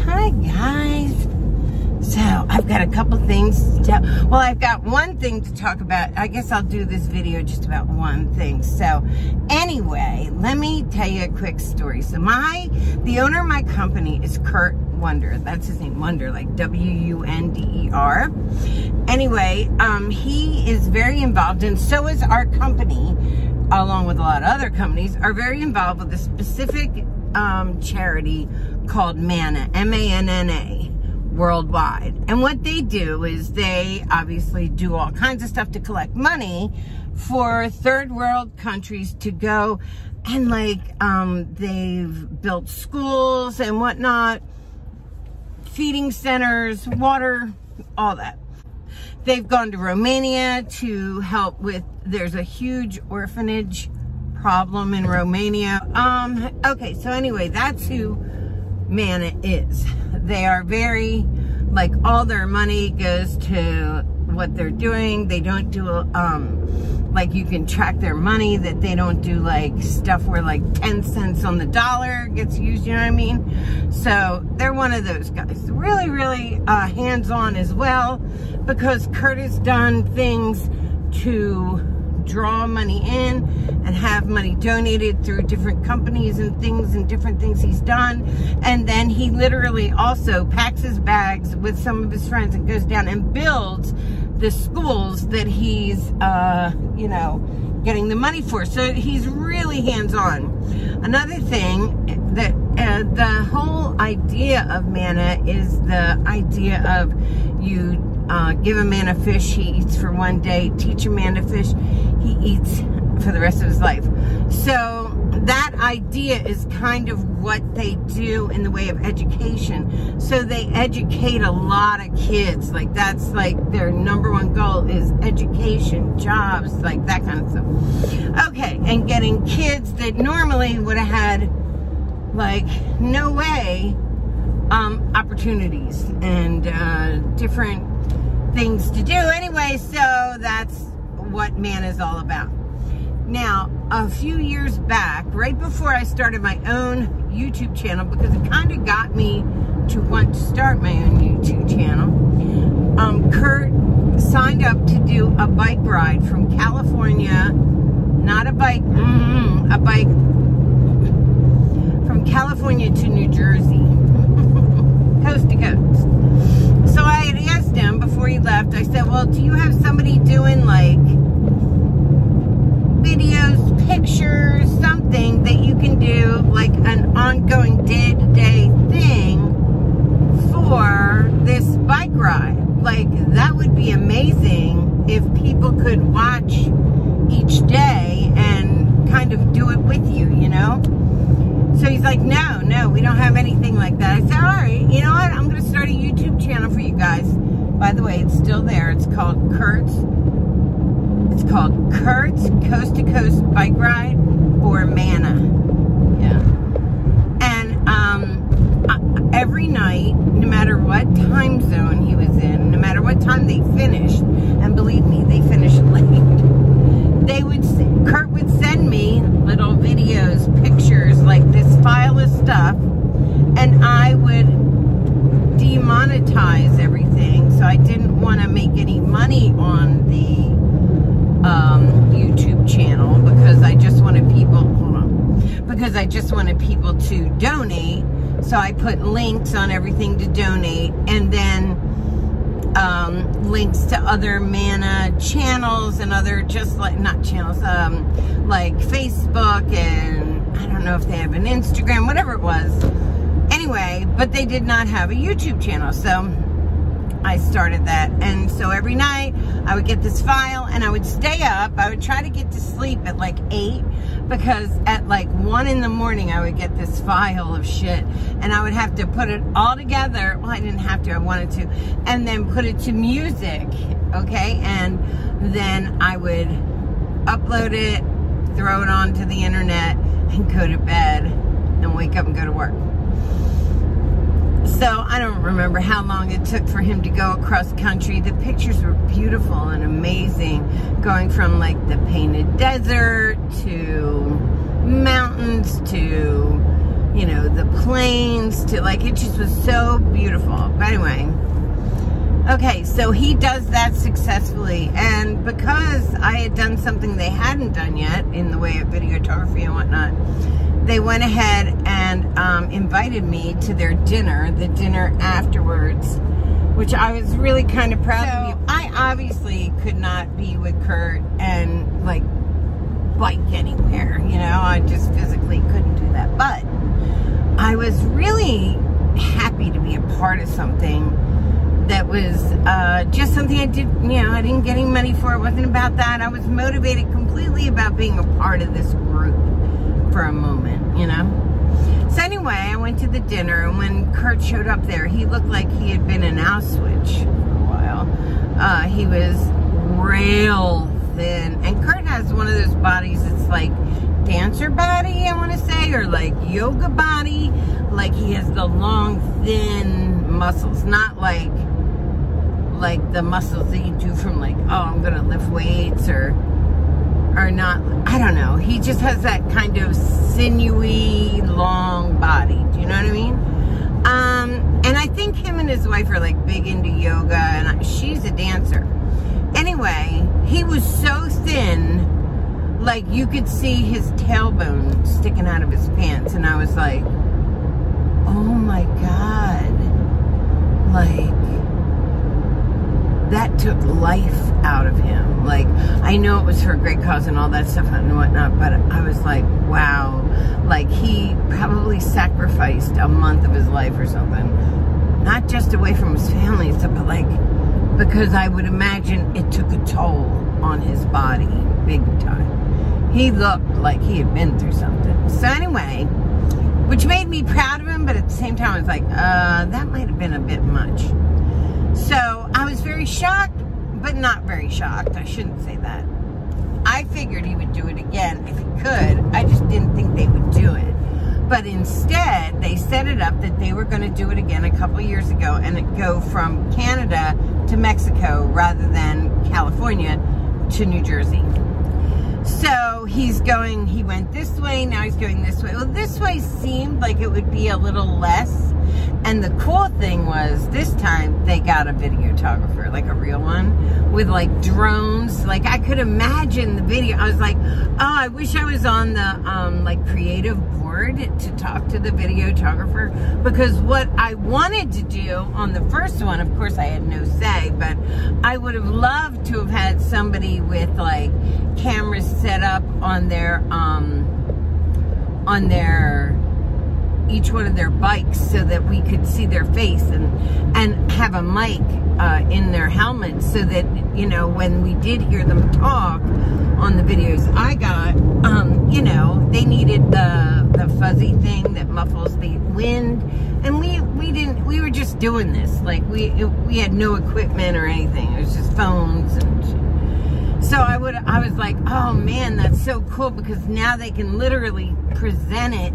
Hi guys. So I've got a couple things to tell. Well, I've got one thing to talk about. I guess I'll do this video just about one thing. So anyway, let me tell you a quick story. So the owner of my company is Curt. Wonder, that's his name, Wonder, like W-U-N-D-E-R. Anyway, he is very involved, and so is our company, along with a lot of other companies, are very involved with a specific charity called Manna, M-A-N-N-A, worldwide. And what they do is they obviously do all kinds of stuff to collect money for third world countries to go and they've built schools and whatnot, feeding centers, water, all that. They've gone to Romania to help with, there's a huge orphanage problem in Romania. Okay, so anyway, that's who Manna is. They are very, all their money goes to what they're doing. They don't do, you can track their money, that they don't do stuff where 10 cents on the dollar gets used, you know what I mean? So they're one of those guys. Really, really hands-on as well, because Curt has done things to draw money in and have money donated through different companies and different things he's done. And then he literally also packs his bags with some of his friends and goes down and builds the schools that he's, getting the money for. So he's really hands-on. Another thing that the whole idea of Manna is the idea of you give a man a fish, he eats for one day. Teach a man to fish, he eats for the rest of his life. So that idea is kind of what they do in the way of education. So they educate a lot of kids. That's their number one goal is education, jobs, that kind of stuff. Okay, and getting kids that normally would have had no way opportunities and different things to do. Anyway, so that's what Manna is all about. Now, a few years back, right before I started my own YouTube channel, because it kind of got me to want to start my own YouTube channel, Curt signed up to do a bike ride from California, not a bike, a bike from California to New Jersey, coast to coast. So I had asked him before he left, I said, well, do you have somebody doing videos, pictures, something that you can do an ongoing day-to-day thing for this bike ride? That would be amazing if people could watch each day and kind of do it with you, So he's like, no, we don't have anything like that. I said, all right, you know what? I'm going to start a YouTube channel for you guys. By the way, it's still there. It's called Curt's Coast to Coast Bike Ride or Manna. Yeah. And every night, no matter what time zone he was in, no matter what time they finished, and believe me, they finished late, Curt would send me little videos, pictures, this file of stuff, and I would demonetize everything. So I didn't want to make any money on the YouTube channel, because I just wanted people to donate. So I put links on everything to donate, and then links to other Manna channels and other not channels, Facebook, and I don't know if they have an Instagram, whatever it was. Anyway, but they did not have a YouTube channel, so I started that. And so every night I would get this file and I would stay up. I would try to get to sleep at 8, because at 1 in the morning I would get this file of shit, and I would have to put it all together. Well, I didn't have to, I wanted to, and then put it to music, okay? And then I would upload it, throw it onto the internet, and go to bed and wake up and go to work. So I don't remember how long it took for him to go across country. The pictures were beautiful and amazing, going from the painted desert to mountains to you know, the planes to, like, it just was so beautiful. But anyway, okay, so he does that successfully, and because I had done something they hadn't done yet in the way of videography and whatnot, they went ahead and invited me to their dinner, the dinner afterwards, which I was really kind of proud of. I obviously could not be with Curt and, like, bike anywhere, you know, I just physically couldn't do that, but I was really happy to be a part of something that was just something I did, you know, I didn't get any money for. It wasn't about that. I was motivated completely about being a part of this group for a moment, you know. So anyway, I went to the dinner, and when Curt showed up there, he looked like he had been in Auschwitz for a while. He was real thin, and Curt has one of those bodies that's like dancer body, I want to say, or like yoga body. Like he has the long, thin muscles, not like the muscles that you do from like, oh, I'm gonna lift weights or not. I don't know. He just has that kind of sinewy, long body. Do you know what I mean? And I think him and his wife are like big into yoga, and she's a dancer. Anyway, he was so thin, like you could see his tailbone sticking out of his pants, and I was like, oh my God, like that took life out of him. Like, I know it was for a great cause and all that stuff and whatnot, but I was like, wow, like he probably sacrificed a month of his life or something, not just away from his family and stuff, but like, because I would imagine it took a toll on his body big time. He looked like he had been through something. So anyway, which made me proud of him, but at the same time I was like, that might have been a bit much. So I was very shocked, but not very shocked. I shouldn't say that. I figured he would do it again if he could. I just didn't think they would do it. But instead, they set it up that they were going to do it again a couple years ago, and it go from Canada to Mexico rather than California to New Jersey. So he went this way, now he's going this way. Well, this way seemed like it would be a little less. And the cool thing was, this time they got a videographer, like a real one, with like drones. Like I could imagine the video. I was like, oh, I wish I was on the like creative board to talk to the videographer, because what I wanted to do on the first one, of course I had no say, but I would have loved to have had somebody with like cameras set up on their each one of their bikes so that we could see their face, and have a mic in their helmets so that, you know, when we did hear them talk on the videos I got, you know, they needed the fuzzy thing that muffles the wind, and we were just doing this, like we had no equipment or anything. It was just phones and shit. So I was like, oh man, that's so cool, because now they can literally present it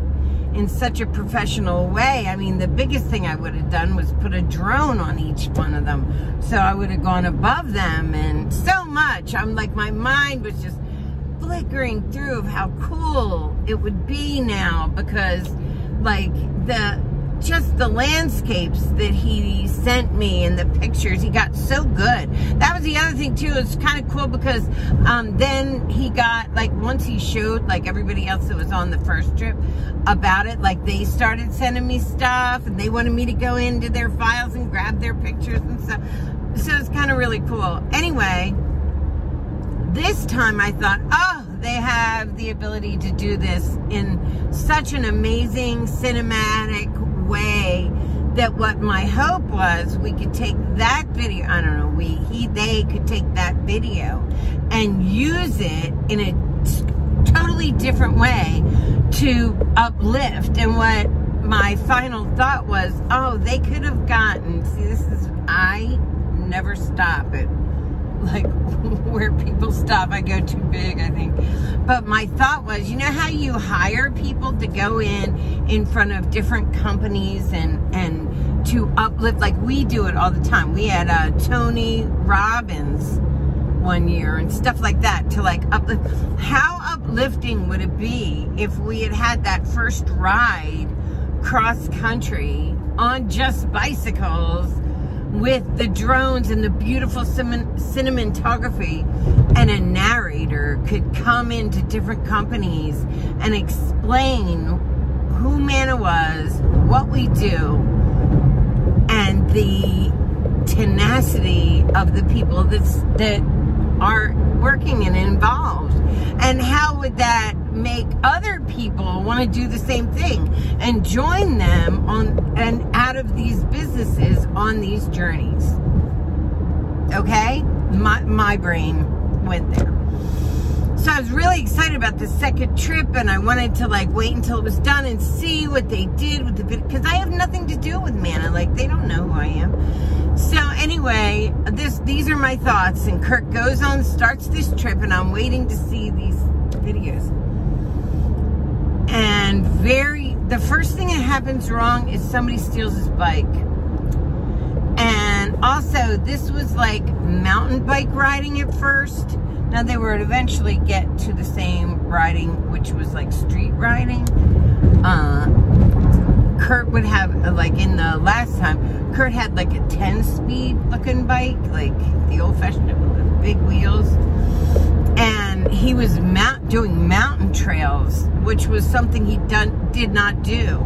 in such a professional way. I mean, the biggest thing I would have done was put a drone on each one of them, so I would have gone above them, and so much. I'm like, my mind was just flickering through of how cool it would be now, because like just the landscapes that he sent me and the pictures, he got so good. That was the other thing too. It's kind of cool because then he got, like, once he showed like everybody else that was on the first trip about it, like they started sending me stuff, and they wanted me to go into their files and grab their pictures and stuff. So it's kind of really cool. Anyway, this time I thought, oh, they have the ability to do this in such an amazing cinematic way that what my hope was, we could take that video, I don't know, they could take that video and use it in a totally different way to uplift. And what my final thought was, oh, they could have gotten, see, I never stop at like where people stop. I go too big, I think. But my thought was, you know how you hire people to go in front of different companies and to uplift, like we do it all the time. We had Tony Robbins one year and stuff like that, to like uplift. How uplifting would it be if we had had that first ride cross country on just bicycles with the drones and the beautiful cinematography, and a narrator could come into different companies and explain who Manna was, what we do, and the tenacity of the people that are working and involved, and how would that make other people want to do the same thing and join them on and out of these businesses on these journeys. Okay, my brain went there. So I was really excited about the second trip, and I wanted to like wait until it was done and see what they did with the video, because I have nothing to do with Manna. Like, they don't know who I am. So anyway, these are my thoughts. And Curt goes on, starts this trip, and I'm waiting to see these videos. And the first thing that happens wrong is somebody steals his bike. And also, this was like mountain bike riding at first. Now, they would eventually get to the same riding, which was like street riding. Curt would have, like in the last time, Curt had like a 10-speed looking bike, like the old-fashioned with the big wheels. And he was doing mountain trails, which was something he did not do.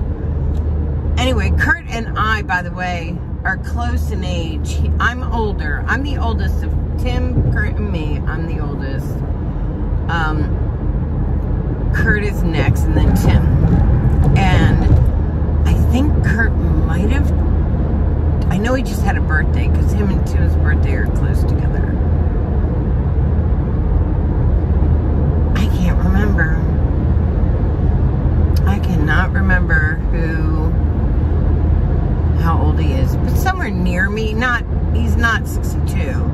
Anyway, Curt and I, by the way, are close in age. I'm older. I'm the oldest of Tim, Curt, and me. I'm the oldest. Curt is next, and then Tim. And I think Curt might have... I know he just had a birthday, because him and Tim's birthday are close together. I can't remember. I cannot remember how old he is. But somewhere near me. He's not 62.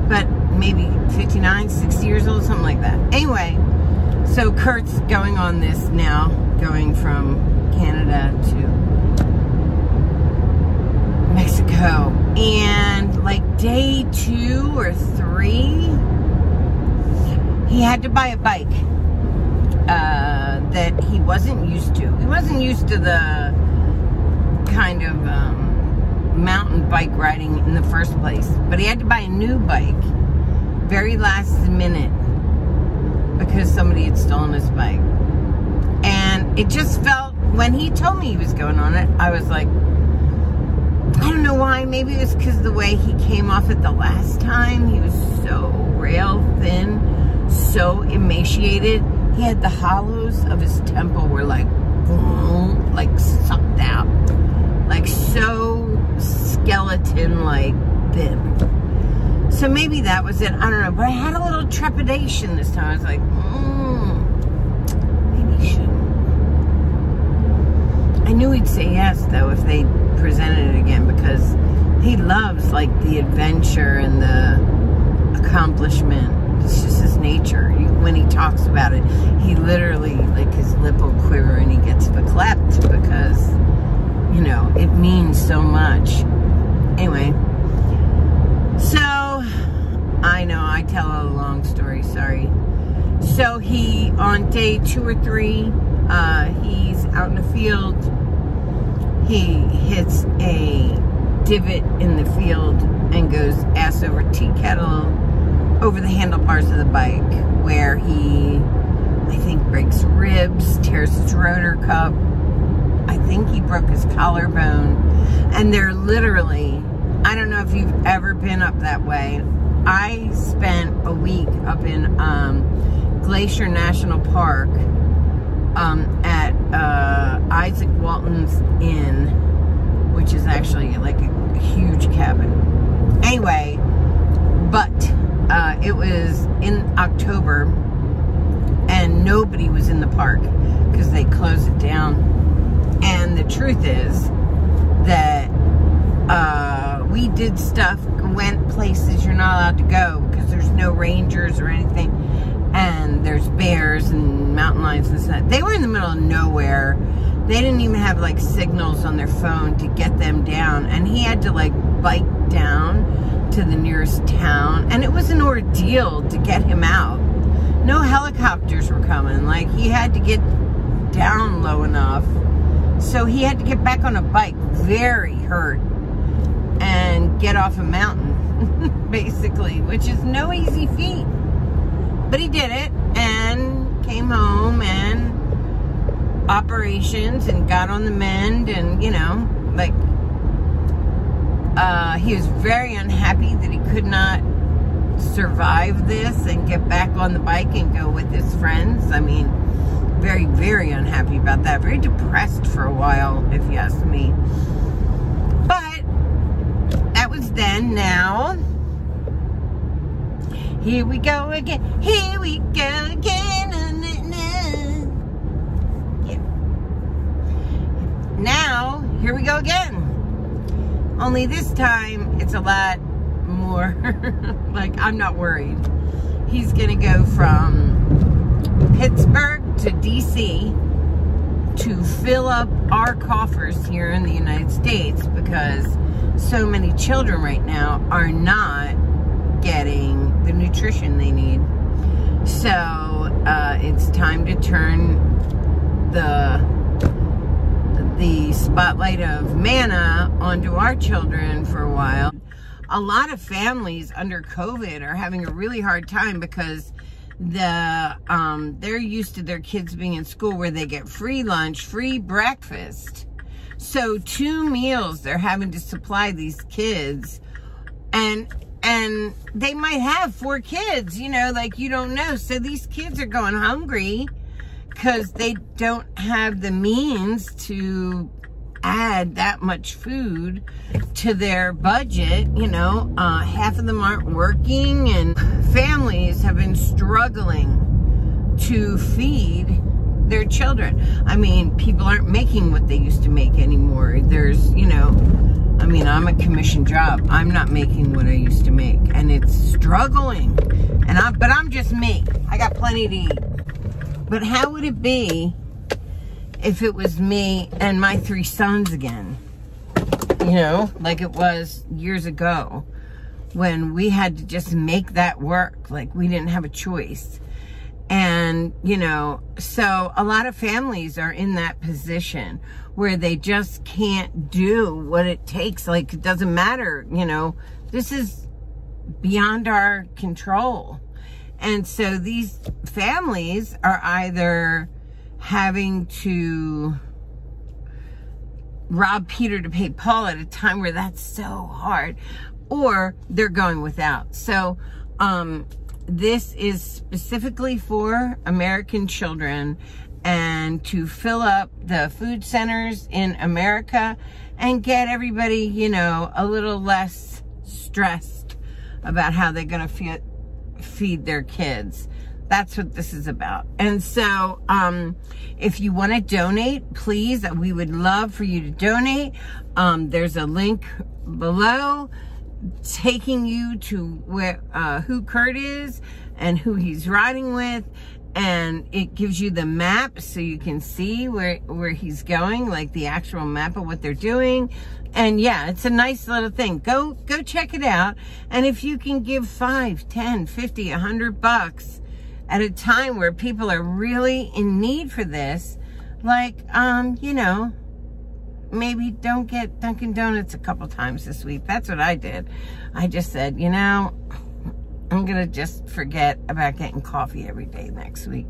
But maybe 59, 60 years old, something like that. Anyway, so Curt's going on this now, going from Canada to Mexico. And like day 2 or 3, he had to buy a bike that he wasn't used to. He wasn't used to the kind of mountain bike riding in the first place, but he had to buy a new bike very last minute because somebody had stolen his bike. And it just felt, when he told me he was going on it, I was like, I don't know why, maybe it was because of the way he came off it the last time. He was so rail thin, so emaciated. He had the hollows of his temple were like sucked out, like so skeleton-like thin. So maybe that was it. I don't know. But I had a little trepidation this time. I was like, maybe he shouldn't. I knew he'd say yes, though, if they presented it again, because he loves, like, the adventure and the accomplishment. It's just his nature. When he talks about it, he literally, like, his lip will quiver and he gets beklept because, you know, it means so much. Anyway, so I know I tell a long story, sorry. So he, on day 2 or 3, he's out in the field. He hits a divot in the field and goes ass over tea kettle over the handlebars of the bike, where he, I think, breaks ribs, tears his rotor cuff. I think he broke his collarbone. And they're literally, I don't know if you've ever been up that way. I spent a week up in Glacier National Park at Isaac Walton's Inn, which is actually like a huge cabin. Anyway, but it was in October and nobody was in the park because they closed it down. And the truth is that we did stuff, went places you're not allowed to go because there's no rangers or anything, and there's bears and mountain lions and stuff. They were in the middle of nowhere. They didn't even have like signals on their phone to get them down, and he had to like bike down to the nearest town, and it was an ordeal to get him out. No helicopters were coming. Like, he had to get down low enough So he had to get back on a bike, very hurt, and get off a mountain, basically, which is no easy feat. But he did it and came home and operations and got on the mend, and, you know, like, he was very unhappy that he could not survive this and get back on the bike and go with his friends. I mean, very, very unhappy about that. Very depressed for a while, if you ask me. But that was then. Now, here we go again. Here we go again. Yeah. Now, here we go again. Only this time, it's a lot more, like, I'm not worried. He's gonna go from Pittsburgh to DC to fill up our coffers here in the United States, because so many children right now are not getting the nutrition they need. So it's time to turn the spotlight of Manna onto our children for a while. A lot of families under COVID are having a really hard time because they're used to their kids being in school where they get free lunch, free breakfast. So 2 meals they're having to supply these kids, and they might have 4 kids, you know, like, you don't know. So these kids are going hungry because they don't have the means to add that much food to their budget. You know, half of them aren't working, and families have been struggling to feed their children. I mean, people aren't making what they used to make anymore. There's, you know, I mean, I'm a commission job. I'm not making what I used to make, and it's struggling. But I'm just me. I got plenty to eat. But how would it be if it was me and my 3 sons again? You know, like it was years ago when we had to just make that work. Like, we didn't have a choice. And, you know, so a lot of families are in that position where they just can't do what it takes. Like, it doesn't matter, you know, this is beyond our control. And so these families are either having to rob Peter to pay Paul at a time where that's so hard, or they're going without. So this is specifically for American children, and to fill up the food centers in America and get everybody, you know, a little less stressed about how they're going to feed their kids. That's what this is about. And so if you want to donate, please, we would love for you to donate. There's a link below taking you to where who Curt is and who he's riding with, and it gives you the map so you can see where he's going, like the actual map of what they're doing. And yeah, it's a nice little thing. Go check it out. And if you can give 5, 10, 50, $100 at a time where people are really in need for this, like, you know, maybe don't get Dunkin' Donuts a couple times this week. That's what I did. I just said, you know, I'm going to just forget about getting coffee every day next week.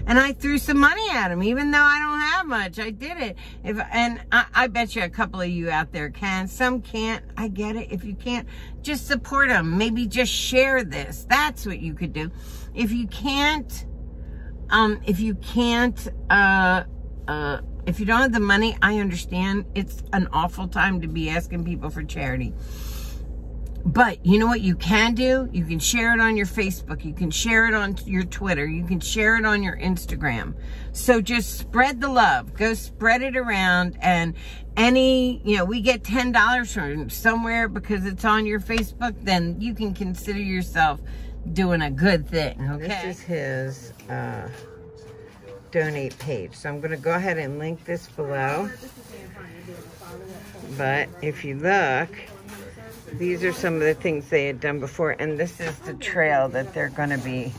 And I threw some money at him, even though I don't have much. I did it. And I bet you a couple of you out there can. Some can't. I get it. If you can't, just support them. Maybe just share this. That's what you could do. If you can't, if you don't have the money, I understand. It's an awful time to be asking people for charity. But you know what you can do? You can share it on your Facebook. You can share it on your Twitter. You can share it on your Instagram. So just spread the love. Go spread it around. And you know, we get $10 from somewhere because it's on your Facebook, then you can consider yourself doing a good thing, okay? This is his donate page. So I'm going to go ahead and link this below. But if you look, these are some of the things they had done before, and this is the trail that they're going to be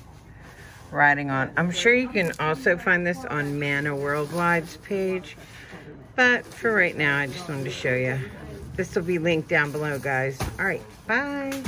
riding on. I'm sure you can also find this on Manna Worldwide's page, But for right now, I just wanted to show you. This will be linked down below, guys. All right, bye.